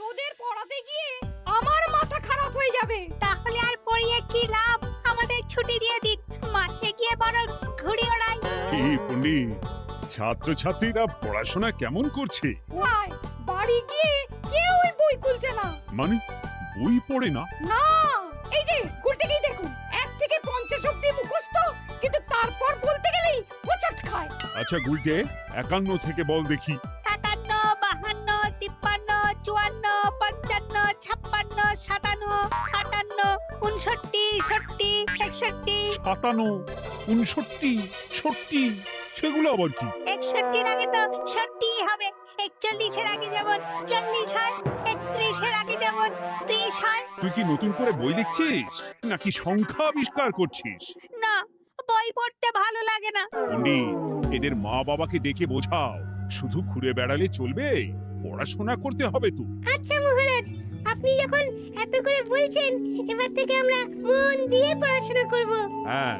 তোদের পড়াতে গিয়ে আমার মাথা খারাপ হয়ে যাবে। তাহলে আর পড়িয়ে কি লাভ? আমাদের ছুটি দিয়ে দিন, মাঠে গিয়ে বরং ঘুড়ি ওড়াই। কি পণ্ডিত, ছাত্রছাত্রীরা পড়াশোনা কেমন করছে? ভাই, বাড়ি গিয়ে কেউই বই খুলছে না। মানে বই পড়ে না? না, এই যে গুলটেকেই দেখুন, 1 থেকে 50 অবধি মুখস্থ, কিন্তু তারপর বলতে গেলেই হোঁচট খায়। আচ্ছা গুলটে, 51 থেকে বল দেখি। 51, 52, 53, 54, 55, 56, 57, 58, 59, 60, 61। 57, 59, 60, সেগুলো আবার কি? 61 এর আগে তো 60 হবে। 41 এর আগে যেমন 40 হয়, 31 এর আগে যেমন 30 হয়। তুই কি নতুন করে বই লিখছিস নাকি সংখ্যা আবিষ্কার করছিস? না, বই পড়তে ভালো লাগে না। পণ্ডিত, এদের মা বাবাকে ডেকে বোঝাও, শুধু ঘুরে বেড়ালে চলবে, পড়াশোনা করতে হবে তো। আচ্ছা মহারাজ, আপনি যখন এত করে বলছেন, এবার থেকে আমরা মন দিয়ে পড়াশোনা করব। হ্যাঁ,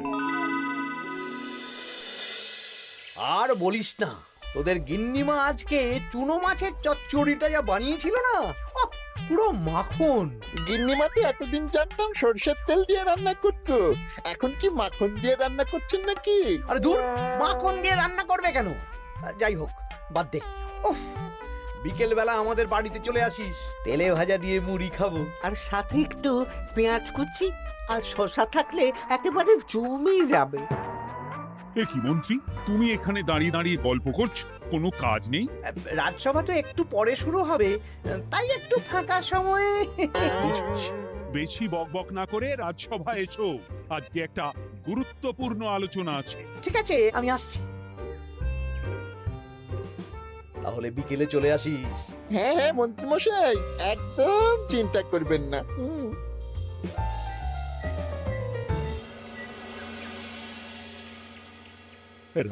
আর বলিস না, তোদের গিন্নিমা আজকে চুনো মাছের চচ্চড়িটা যা বানিয়েছিল না, আহ, পুরো মাখন। গিন্নিমাতে এতদিন জানতাম সরষের তেল দিয়ে রান্না করতো, এখন কি মাখন দিয়ে রান্না করছেন নাকি? আরে দূর, মাখন দিয়ে রান্না করবে কেন? যাই হোক, বাদ দে। উফ, বিকেল বেলা আমাদের বাড়িতে চলে আসিস, তেলে ভাজা দিয়ে মুড়ি খাবো। আর সাথে একটু পেঁয়াজ কুচি আর শসা থাকলে একেবারে জমে যাবে। এ কি মন্ত্রী, তুমি এখানে দাঁড়িয়ে দাঁড়িয়ে গল্প করছো, কোনো কাজ নেই? রাজসভা তো একটু পরে শুরু হবে, তাই একটু ফাঁকা সময়ে। বুঝেছি। বেশি বকবক না করে রাজসভায় এসো, আজকে একটা গুরুত্বপূর্ণ আলোচনা আছে। ঠিক আছে, আমি আসছি। তাহলে বিকেলে চলে আসিস। হ্যাঁ হ্যাঁ মন্ত্রী মশাই, একদম চিন্তা করবেন না।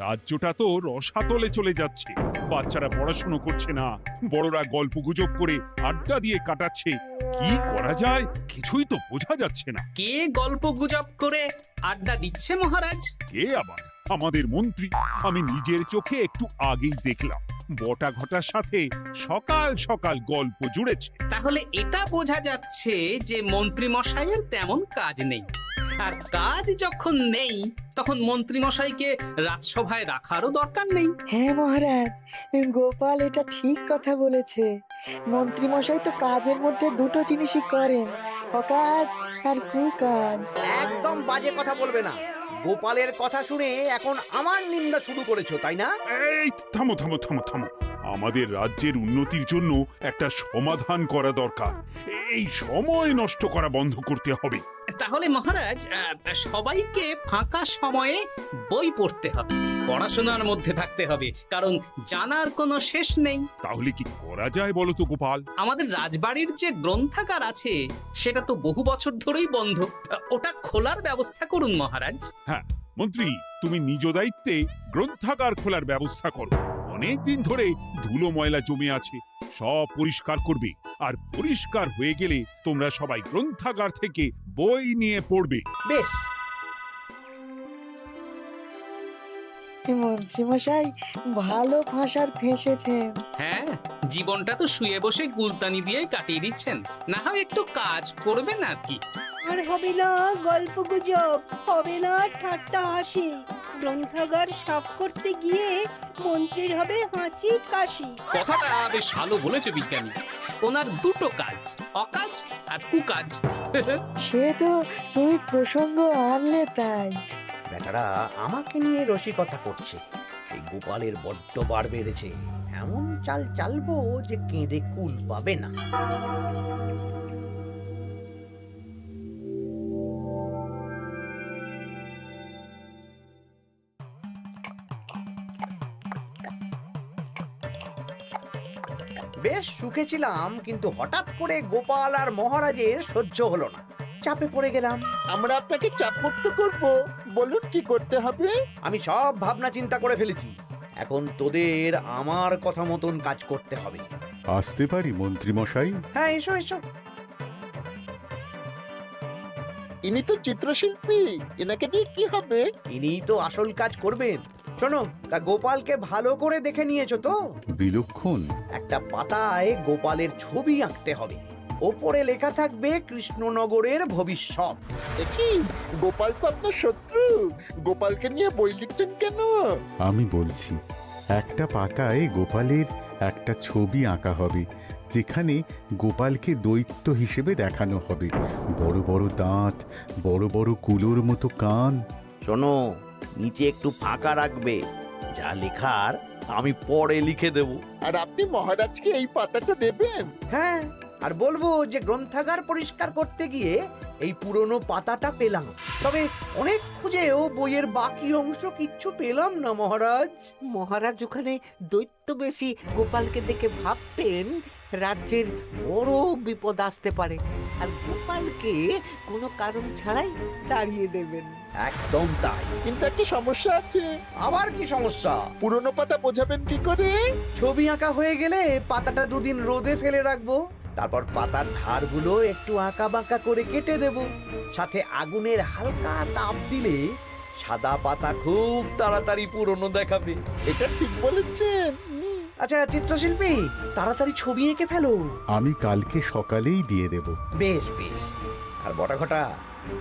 রাজ্যটা তো রসাতলে চলে যাচ্ছে, বাচ্চারা পড়াশোনা করছে না, বড়রা গল্প গুজব করে আড্ডা দিয়ে কাটাচ্ছে। কি করা যায় কিছুই তো বোঝা যাচ্ছে না। কে গল্প গুজব করে আড্ডা দিচ্ছে মহারাজ? কে আবার? আমাদের মন্ত্রী। আমি নিজের চোখে একটু আগেই দেখলাম, বটা ঘটার সাথে সকাল সকাল গল্প জুড়েছে। তাহলে এটা বোঝা যাচ্ছে যে মন্ত্রী মশাইয়ের তেমন কাজ নেই, আর কাজ যখন নেই তখন মন্ত্রী মশাইকে রাজসভায় রাখারও দরকার নেই। হ্যাঁ মহারাজ, গোপাল এটা ঠিক কথা বলেছে। মন্ত্রী মশাই তো কাজের মধ্যে দুটো জিনিসই করেন, অকাজ আর কুকাজ। একদম বাজে কথা বলবে না। গোপালের কথা শুনে এখন আমার নিন্দা শুরু করেছো, তাই না? এই থামো থামো থামো থামো, আমাদের রাজ্যের উন্নতির জন্য একটা সমাধান করা দরকার। এই সময় নষ্ট করা বন্ধ করতে হবে। তাহলে মহারাজ, সবাইকে ফাঁকা সময়ে বই পড়তে হবে, পড়াশোনার মধ্যে থাকতে হবে, কারণ জানার কোনো শেষ নেই। তাহলে কি করা যায় বলো তো গোপাল? আমাদের রাজবাড়ির যে গ্রন্থাগার আছে সেটা তো বহু বছর ধরেই বন্ধ, ওটা খোলার ব্যবস্থা করুন মহারাজ। হ্যাঁ মন্ত্রী, তুমি নিজ দায়িত্বে গ্রন্থাগার খোলার ব্যবস্থা করো। অনেক দিন ধরে ধুলো ময়লা জমে আছে, সব পরিষ্কার করবে, আর পরিষ্কার হয়ে গেলে তোমরা সবাই গ্রন্থাগার থেকে বই নিয়ে পড়বে। বেশ। মন্ত্রী মশাই ভালো ভাষার ফেঁসেছেন। হ্যাঁ, জীবনটা তো শুয়ে বসে গুলতানি দিয়ে কাটিয়ে দিচ্ছেন, না হয় একটু কাজ করবেন আর কি। আর হবে না গল্প গুজব, হবে না ঠাট্টা হাসি। গ্রন্থাগার সাফ করতে গিয়ে মন্ত্রীর হবে হাঁচি কাশি। কথাটা বেশ ভালো বলেছে বিজ্ঞানী। ওনার দুটো কাজ, অকাজ আর কুকাজ। সে তো তুমি প্রসঙ্গ আনলে তাই। বেটারা আমাকে নিয়ে রসিকতা করছে। এই গোপালের বড্ড বার বেড়েছে, এমন চাল চালবো যে কেঁদে কুল পাবে না। বেশ সুখে ছিলাম, কিন্তু হঠাৎ করে গোপাল আর মহারাজের সহ্য হলো না, চাপে পড়ে গেলাম। আমরা আপনাকে চাপমুক্ত করব, বলুন কি করতে হবে? আমি সব ভাবনা চিন্তা করে ফেলেছি, এখন তোদের আমার কথা মতন কাজ করতে হবে। আসতে পারি মন্ত্রী মশাই? হ্যাঁ, এসো এসো। ইনি তো চিত্রশিল্পী, এনাকে দিয়ে কি হবে? ইনিই তো আসল কাজ করবেন। শোনো, তা গোপালকে ভালো করে দেখে নিয়েছো তো? বিলক্ষণ। একটা পাতায় গোপালের ছবি আঁকতে হবে, ওপরে লেখা থাকবে কৃষ্ণনগরের ভবিষ্যৎ। কি গোপাল তো আপনার শত্রু, গোপালকে নিয়ে বই লিখতেন কেন? আমি বলছি, একটা পাতায় গোপালের একটা ছবি আঁকা হবে, যেখানে গোপালকে দৈত্য হিসেবে দেখানো হবে। বড় বড় দাঁত, বড় বড় কুলোর মতো কান। শোনো, নিচে একটু ফাঁকা রাখবে, যা লেখার আমি পরে লিখে দেব। আর আপনি মহারাজকে এই পাতাটা দেবেন? হ্যাঁ, আর বলবো যে গ্রন্থাগার পরিষ্কার করতে গিয়ে এই পুরনো পাতাটা পেলাম, তবে অনেক খুঁজেও বইয়ের বাকি অংশ কিচ্ছু পেলাম না মহারাজ। মহারাজ ওখানে দৈত্য বেশি গোপালকে দেখে ভাববেন রাজ্যের বড় বিপদ আসতে পারে, আর গোপালকে কোনো কারণ ছাড়াই তাড়িয়ে দেবেন। একদম তাই। কিন্তু একটা সমস্যা আছে। আবার কি সমস্যা? পুরনো পাতা বোঝাবেন কি করে? ছবি আঁকা হয়ে গেলে পাতাটা দুদিন রোদে ফেলে রাখবো, তারপর পাতার ধারগুলো একটু আঁকা বাঁকা করে কেটে দেব, সাথে আগুনের হালকা তাপ দিলে সাদা পাতা খুব তাড়াতাড়ি পুরনো দেখাবে। এটা ঠিক বলেছেন। আচ্ছা চিত্রশিল্পী, তাড়াতাড়ি ছবি এঁকে ফেলো। আমি কালকে সকালেই দিয়ে দেব। বেশ বেশ। আর বটা ঘটা,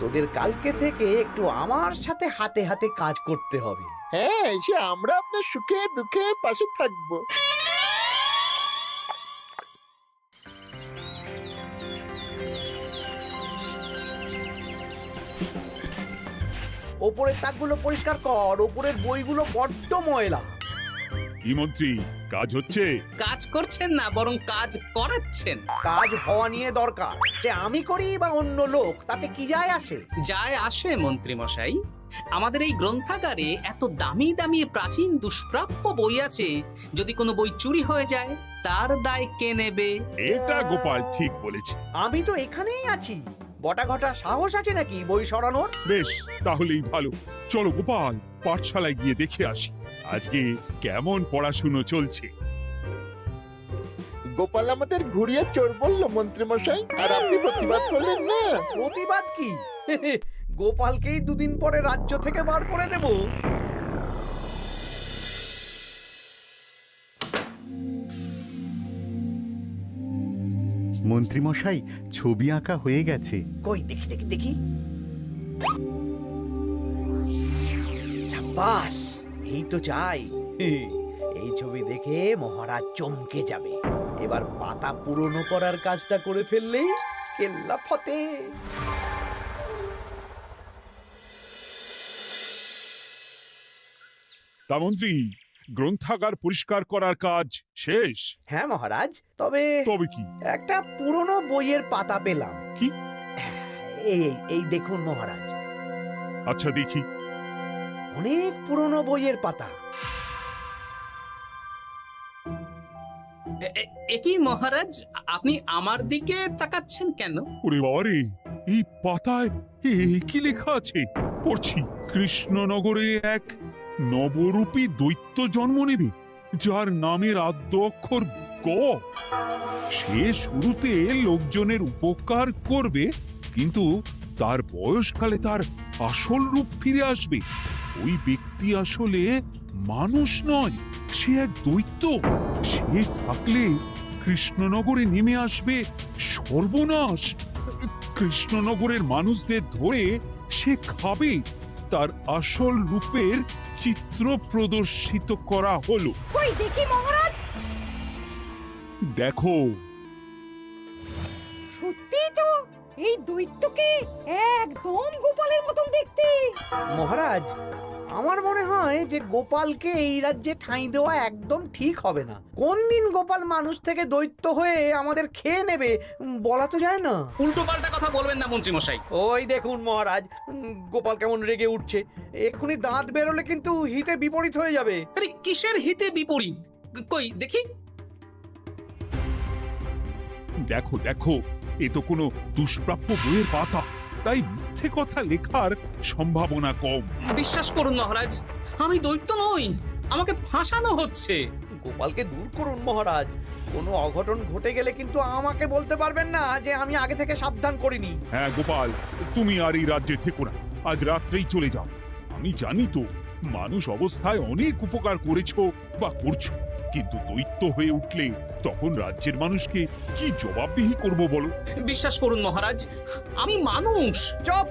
তোদের কালকে থেকে একটু আমার সাথে হাতে হাতে কাজ করতে হবে। হ্যাঁ, সে আমরা আপনার সুখে দুঃখে পাশে থাকবো। ওপরের তাকগুলো পরিষ্কার কর, ওপরের বইগুলো বড্ড ময়লা। কি মন্ত্রী, কাজ হচ্ছে? কাজ করছেন না, বরং কাজ করাচ্ছেন। কাজ হওয়া নিয়ে দরকার, যে আমি করি বা অন্য লোক, তাতে কি যায় আসে? যায় আসে মন্ত্রী মশাই। আমাদের এই গ্রন্থাগারে এত দামি দামি প্রাচীন দুষ্প্রাপ্য বই আছে, যদি কোনো বই চুরি হয়ে যায় তার দায় কে নেবে? এটা গোপাল ঠিক বলেছে। আমি তো এখানেই আছি, বটা ঘটা সাহস আছে নাকি বই সরানোর? বেশ, তাহলেই ভালো। চলো গোপাল, পাঠশালায় গিয়ে দেখে আসি আজকে কেমন পড়াশুনো চলছে। গোপাল আমাদের ঘুরিয়ে চোর বললো মন্ত্রী মশাই, আর আপনি প্রতিবাদ করলেন না। প্রতিবাদ কি? গোপালকেই দুদিন পরে রাজ্য থেকে বার করে দেব। মন্ত্রীমশাই, ছবি আঁকা হয়ে গেছে। কই দেখি দেখি দেখি। সাব্বাস, এই তো চাই। এই ছবি দেখে মহারাজ চমকে যাবে। এবার পাতা পুরনো করার কাজটা করে ফেললেই কেল্লা ফতে। তা মন্ত্রী, গ্রন্থাগার পরিষ্কার করার কাজ শেষ? হ্যাঁ মহারাজ, তবে তবে কি? একটা পুরনো বইয়ের পাতা পেলাম। কি? এই এই দেখুন মহারাজ, আচ্ছা দেখি। অনেক পুরনো বইয়ের পাতা। একই মহারাজ, আপনি আমার দিকে তাকাচ্ছেন কেন? ওরে বাবারে, এই পাতায় কি লেখা আছে? পড়ছি, কৃষ্ণনগরে এক নবরূপী দৈত্য জন্ম নেবে, যার নামের আদ্য অক্ষর গ। সে শুরুতে লোকজনের উপকার করবে, কিন্তু তার বয়সকালে তার আসল রূপ ফিরে আসবে। ওই ব্যক্তি আসলে মানুষ নয়, সে এক দৈত্য। সে থাকলে কৃষ্ণনগরে নেমে আসবে সর্বনাশ। কৃষ্ণনগরের মানুষদের ধরে সে খাবে। তার আসল রূপের চিত্র প্রদর্শিত করা হলো। কই দেখি মহারাজ। দেখো, সত্যি তো, এই দৈত্যকে একদম গোপালের মতন দেখতে। মহারাজ, আমার মনে হয় যে গোপালকে এই রাজ্যে ঠাঁই দেওয়া একদম ঠিক হবে না। কোন দিন গোপাল মানুষ থেকে দৈত্য হয়ে আমাদের খেয়ে নেবে বলা তো যায় না। উল্টো পাল্টা কথা বলবেন না মন্ত্রী মশাই। ওই দেখুন মহারাজ, গোপাল কেমন রেগে উঠছে। এক্ষুনি দাঁত বেরোলে কিন্তু হিতে বিপরীত হয়ে যাবে। আরে কিসের হিতে বিপরীত? কই দেখি। দেখো দেখো, এ তো কোনো দুষ্প্রাপ্য বইয়ের পাতা, তাই মিথ্যে কথা লেখার সম্ভাবনা কম। বিশ্বাস করুন মহারাজ, আমি দৈত্য নই, আমাকে ফাঁসানো হচ্ছে। গোপালকে দূর করুন মহারাজ। কোনো অঘটন ঘটে গেলে কিন্তু আমাকে বলতে পারবেন না যে আমি আগে থেকে সাবধান করিনি। হ্যাঁ গোপাল, তুমি আর এই রাজ্যে থেকো না, আজ রাত্রেই চলে যাও। আমি জানি তো মানুষ অবস্থায় অনেক উপকার করেছো বা করছো, কিন্তু দৈত্য হয়ে উঠলে তখন রাজ্যের মানুষকে কি জবাবদিহি করব বলো? বিশ্বাস করুন মহারাজ, আমি মানুষ। চুপ!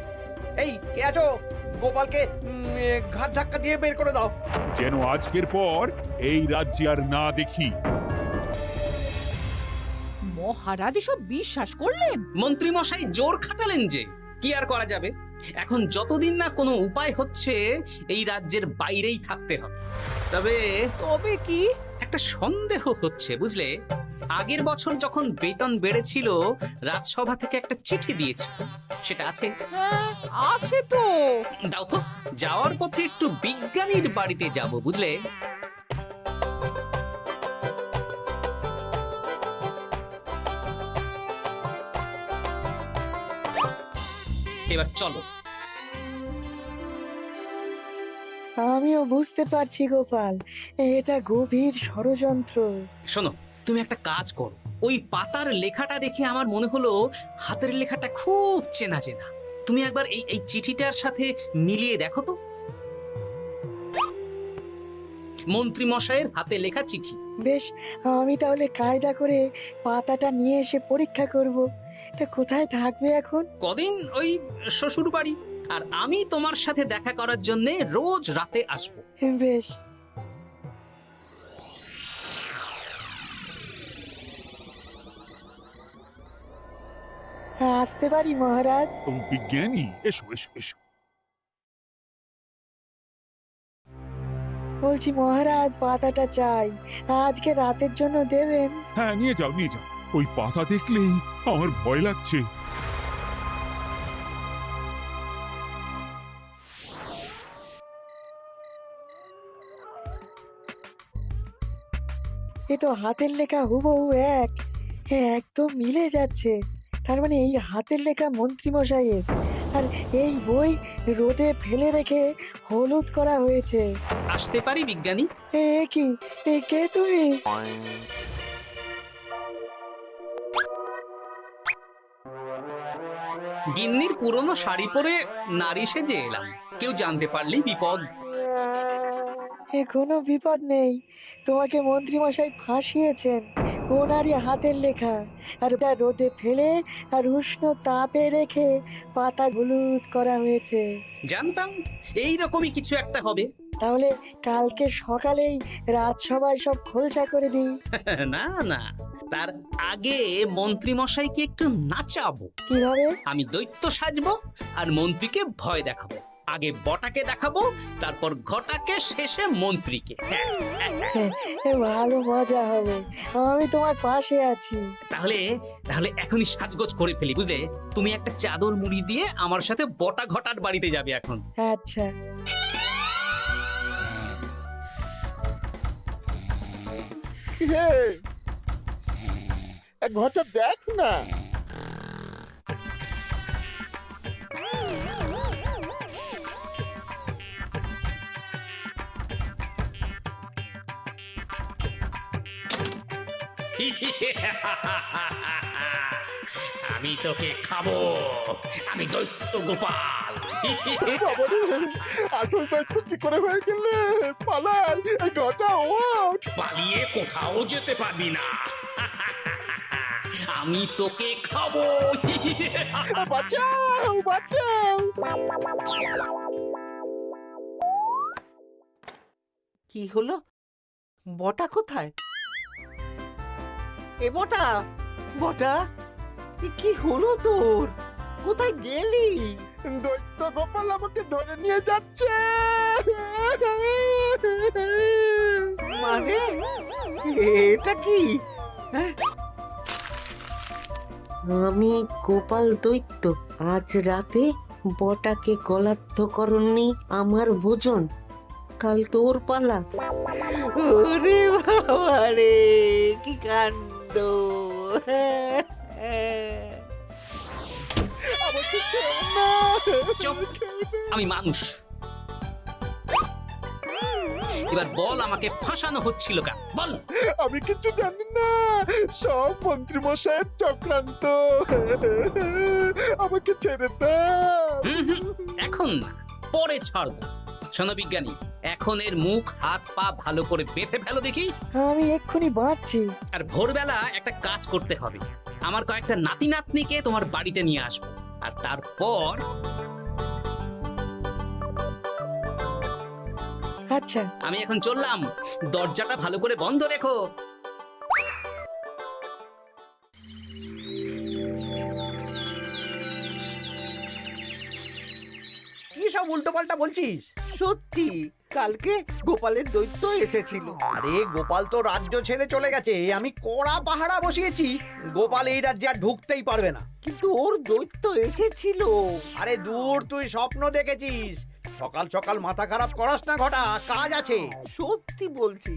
এই কে আছো? গোপালকে ঘাট ধাক্কা দিয়ে বের করে দাও। যেন আজকের পর এই রাজ্যে আর না দেখি। মহারাজ এসব বিশ্বাস করলেন? মন্ত্রী মশাই জোর খাটালেন যে, কি আর করা যাবে। এখন যতদিন না কোনো উপায় হচ্ছে, এই রাজ্যের বাইরেই থাকতে হবে। তবে তবে কি? একটা সন্দেহ হচ্ছে বুঝলে। আগের বছর যখন বেতন বেড়েছিল, রাজসভা থেকে একটা চিঠি দিয়েছে, সেটা আছে? হ্যাঁ, আছে তো। দাও তো, যাওয়ার পথে একটু বিজ্ঞানীর বাড়িতে যাব বুঝলে। এবার চলো। আমিও বুঝতে পারছি গোপাল, এটা গভীর ষড়যন্ত্র। শোনো, তুমি একটা কাজ করো। ওই পাতার লেখাটা দেখে আমার মনে হলো হাতের লেখাটা খুব চেনা চেনা। তুমি একবার এই চিঠিটার সাথে মিলিয়ে দেখো তো। মন্ত্রী মশাইয়ের হাতে লেখা চিঠি। বেশ, আমি তাহলে কায়দা করে পাতাটা নিয়ে এসে পরীক্ষা করব। তা কোথায় থাকবে এখন? কদিন ওই শ্বশুর বাড়ি, আর আমি তোমার সাথে দেখা করার জন্য রোজ রাতে আসবো। বেশ। আসতে পারি মহারাজ? ও বিজ্ঞানী, এসো এসো এসো। বলছি মহারাজ, পাতাটা চাই, আজকে রাতের জন্য দেবেন? হ্যাঁ, নিয়ে যাও নিয়ে যাও। ওই পাতা দেখলেই আমার ভয় লাগছে। এ তো হাতের লেখা হুবহু এক, একদম মিলে যাচ্ছে। তার মানে এই হাতের লেখা মন্ত্রী মশাইয়ের, আর এই বই রোদে ফেলে রেখে হলুদ করা হয়েছে। আসতে পারি বিজ্ঞানী? এ কি, এ কে তুমি? গিন্নির পুরনো শাড়ি পরে নারী সেজে এলাম, কেউ জানতে পারলেই বিপদ। এ কোনো বিপদ নেই, তোমাকে মন্ত্রী মশাই ফাঁসিয়েছেন। ওনারই হাতের লেখা, আর ওটা রোদে ফেলে আর উষ্ণ তাপে রেখে পাতা হলুদ করা হয়েছে। জানতাম এইরকমই কিছু একটা হবে। তাহলে কালকে সকালেই রাজসভায় সব খোলসা করে দিই। না না, তার আগে মন্ত্রী মশাইকে একটু নাচাবো। কিভাবে? আমি দৈত্য সাজবো আর মন্ত্রীকে ভয় দেখাবো। আগে বটাকে দেখাবো, তারপর ঘটাকে, শেষে মন্ত্রীকে। এ ভালো মজা হবে, আমি তোমার পাশে আছি। তাহলে তাহলে এখনই সাজগোজ করে ফেলি বুঝলে। তুমি একটা চাদর মুড়ি দিয়ে আমার সাথে বটা ঘটার বাড়িতে যাবে এখন। আচ্ছা। হে, এক ঘটা দেখ না। আমি তোকে খাবো, আমি দৈত্য গোপাল। বাবারে, আসল দায়িত্ব কি করে হয়ে গেলে? পালাই, এই ঘটা ওঠ। পালিয়ে কোথাও যেতে পারবি না, আমি তোকে খাবো। বাঁচাও বাঁচাও। কি হলো? বটা কোথায়? এ বটা, বটা, এ কি হলো তোর? কোথায় গেলি? দৈত্য গোপাল আমাকে ধরে নিয়ে যাচ্ছে। মানে এটা কি? হ্যাঁ? আমি গোপাল দৈত্য, আজ রাতে বটাকে গলাদ্ধ করনি আমার ভোজন, কাল তোর পালা। ওরে বাবা রে, কি কাণ্ড! আমাকে খেও না। চুপ, আমি মানুষ। এবার বল, আমাকে ফাঁসানো হচ্ছিল কেন? বল। আমি কিছু জানি না, সব মন্ত্রী মশাইয়ের চক্রান্ত। আমাকে ছেড়ে দাও। এখন না, পরে ছাড়বো। শোনো বিজ্ঞানী, এখন এর মুখ হাত পা ভালো করে বেঁধে ফেলো দেখি। আমি এক্ষুনি বাঁচছি। আর ভোরবেলা একটা কাজ করতে হবে, আমার কয়েকটা নাতি নাতনিকে তোমার বাড়িতে নিয়ে আসবো, আর তারপর আচ্ছা, আমি এখন চললাম, দরজাটা ভালো করে বন্ধ রেখো। কি সব উল্টো পাল্টা বলছিস? সত্যি কালকে গোপালের দৈত্য এসেছিল। আরে গোপাল তো রাজ্য ছেড়ে চলে গেছে, আমি কড়া পাহারা বসিয়েছি। গোপাল এই রাজ্যে আর ঢুকতেই পারবে না। কিন্তু ওর দৈত্য এসেছিল। আরে দূর, তুই স্বপ্ন দেখেছিস। সকাল সকাল মাথা খারাপ করাস না ঘটা, কাজ আছে। সত্যি বলছি।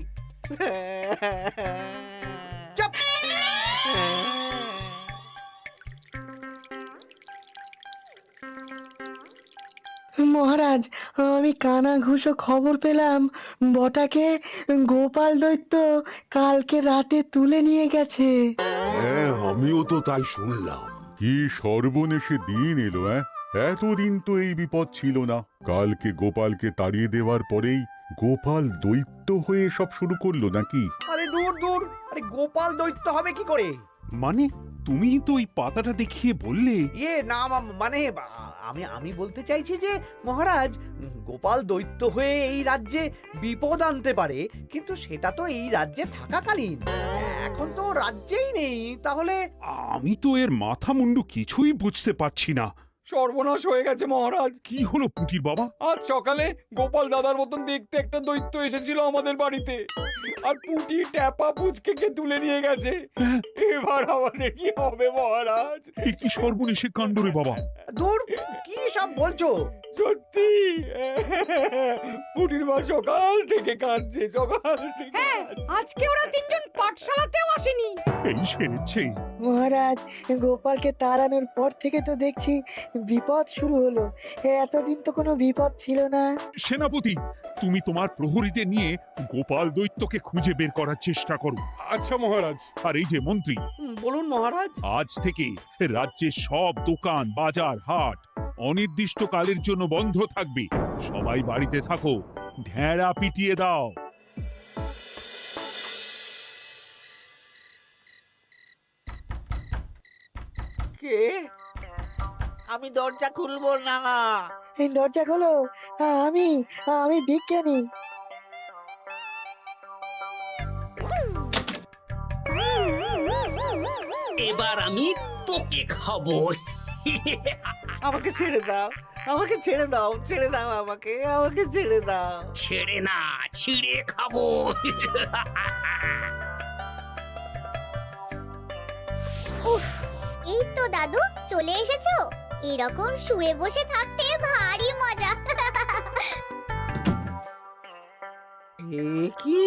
চুপ! মহারাজ, আমি কানা ঘুষো খবর পেলাম বটাকে গোপাল দৈত্য কালকে রাতে তুলে নিয়ে গেছে। হ্যাঁ, আমিও তো তাই শুনলাম। কি সর্বনেশে দিন এলো! এতদিন তো এই বিপদ ছিল না। কালকে গোপালকে তাড়িয়ে দেওয়ার পরেই গোপাল দৈত্য হয়ে সব শুরু করলো নাকি? আরে দূর দূর, আরে গোপাল দৈত্য হবে কি করে? মানে তুমি তো ওই পাতাটা দেখিয়ে বললে। না মানে আমি বলতে চাইছি যে মহারাজ, গোপাল দৈত্য হয়ে এই রাজ্যে বিপদ আনতে পারে, কিন্তু সেটা তো এই রাজ্যে থাকাকালীন। এখন তো রাজ্যেই নেই, তাহলে আমি তো এর মাথা মুন্ডু কিছুই বুঝতে পারছি না। সর্বনাশ হয়ে গেছে মহারাজ। কি হলো পুটির বাবা? আজ সকালে গোপাল দাদার মতন দেখতে একটা দৈত্য এসেছিল আমাদের বাড়িতে, আর পুটি ট্যাপা পুচকে তুলে নিয়ে গেছে। এবার আমাদের কি হবে মহারাজ? এ কি সর্বনেশে কাণ্ড রে বাবা! দূর, কি সব বলছো? সত্যি পুটির মা সকাল থেকে কাঁদছে, সকাল থেকে। হ্যাঁ, আজকে ওরা তিনজন পাঠশালাতেও আসেনি। এই সেরেছে। মহারাজ, গোপালকে তাড়ানোর পর থেকে তো দেখছি বিপদ শুরু হলো। এতদিন তো কোনো বিপদ ছিল না। সেনাপতি, তুমি তোমার প্রহরীদের নিয়ে গোপাল দৈত্যকে খুঁজে বের করার চেষ্টা করো। আচ্ছা মহারাজ। আর এই যে মন্ত্রী, বলুন মহারাজ। আজ থেকে রাজ্যের সব দোকান, বাজার, হাট অনির্দিষ্টকালের জন্য বন্ধ থাকবে। সবাই বাড়িতে থাকো, ঢেঁড়া পিটিয়ে দাও। কে? আমি দরজা খুলবো না। এই দরজা খোলো। আমি বিজ্ঞানী। এবার আমি তোকে খাবো। আমাকে ছেড়ে দাও, আমাকে ছেড়ে দাও, ছেড়ে দাও, আমাকে ছেড়ে দাও। ছেড়ে না, ছিঁড়ে খাবো। এই তো দাদু চলে এসেছো। এরকম শুয়ে বসে থাকতে ভারী মজা। কি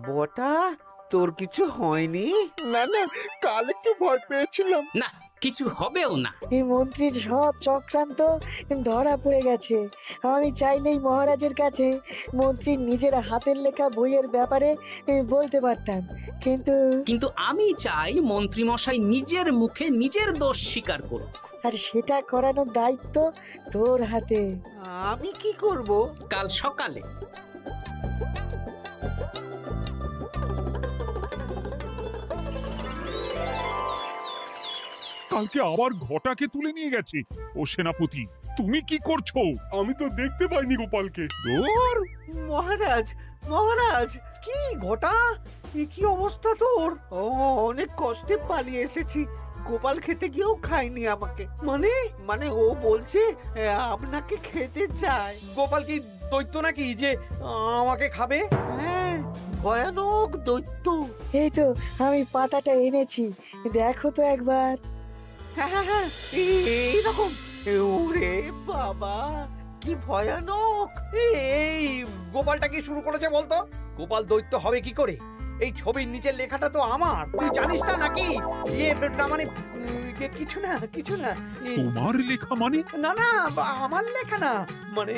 বটা, তোর কিছু হয়নি? না না, কাল একটু ভয় পেয়েছিলাম। না, কিছু হবেও না। এই মন্ত্রীর সব চক্রান্ত ধরা পড়ে গেছে। আমি চাইলেই মহারাজের কাছে মন্ত্রীর নিজের হাতের লেখা বইয়ের ব্যাপারে বলতে পারতাম, কিন্তু আমি চাই মন্ত্রী মশাই নিজের মুখে নিজের দোষ স্বীকার করুক। আর সেটা করানোর দায়িত্ব তোর হাতে। আমি কি করব? কাল সকালে কালকে আবার ঘটাকে তুলে নিয়ে গেছে। ও সেনাপতি, তুমি কি করছো? আমি তো দেখতে পাইনি গোপালকে। দূর! মহারাজ, মহারাজ, কি ঘটা, কি অবস্থা তোর? অনেক কষ্টে পালিয়ে এসেছি। গোপাল খেতে গিয়েও খায়নি আমাকে। মানে ও বলছে আপনাকে খেতে চায়। গোপাল কি দৈত্য নাকি যে আমাকে খাবে? হ্যাঁ, ভয়ানক দৈত্য। এই তো আমি পাতাটা এনেছি, দেখো তো একবার। হ্যাঁ, এইরকম। ওরে বাবা, কি ভয়ানক! এই গোপালটা কি শুরু করেছে বলতো? গোপাল দৈত্য হবে কি করে? এই ছবির নিচের লেখাটা তো আমার, তুই জানিস না নাকি? না মানে কিছু না। তোমার লেখা মানে? না না, আমার লেখা না, মানে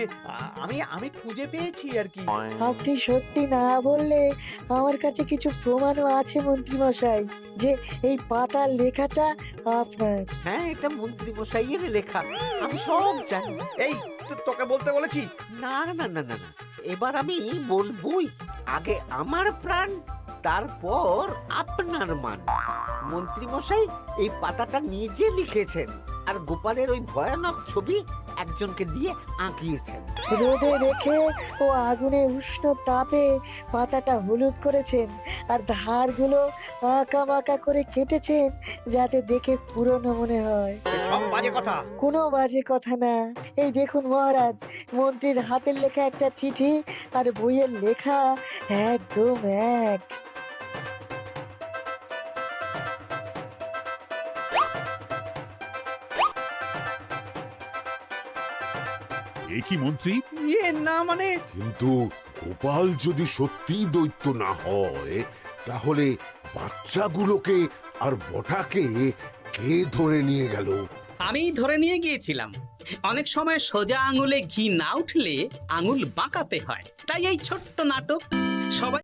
আমি খুঁজে পেয়েছি আর কি। আপনি সত্যি না বললে আমার কাছে কিছু প্রমাণও আছে মন্ত্রী মশাই, যে এই পাতার লেখাটা আপনার। হ্যাঁ, এটা মন্ত্রী মশাইয়ের লেখা, আমি সব জানি। এই তোকে বলতে বলেছি। না না না না না, এবার আমি বলবই, আগে আমার প্রাণ, তারপর আপনার মান। মন্ত্রী মশাই এই পাতাটা নিজে লিখেছেন আর গোপালের ওই ভয়ানক ছবি একজনকে দিয়ে আঁকিয়েছেন। রোদে রেখে ও আগুনে উষ্ণ তাপে পাতাটা হলুদ করেছেন আর ধারগুলো আঁকা বাঁকা করে কেটেছেন যাতে দেখে পুরনো মনে হয়। সব বাজে কথা। কোনো বাজে কথা না। এই দেখুন মহারাজ, মন্ত্রীর হাতের লেখা একটা চিঠি আর বইয়ের লেখা একদম এক। এ কি মন্ত্রী? না মানে কিন্তু গোপাল যদি সত্যিই দৈত্য না হয় তাহলে বাচ্চাগুলোকে আর বটাকে কে ধরে নিয়ে গেল? আমি ধরে নিয়ে গিয়েছিলাম। অনেক সময় সোজা আঙুলে ঘি না উঠলে আঙুল বাঁকাতে হয়, তাই এই ছোট্ট নাটক। সবাই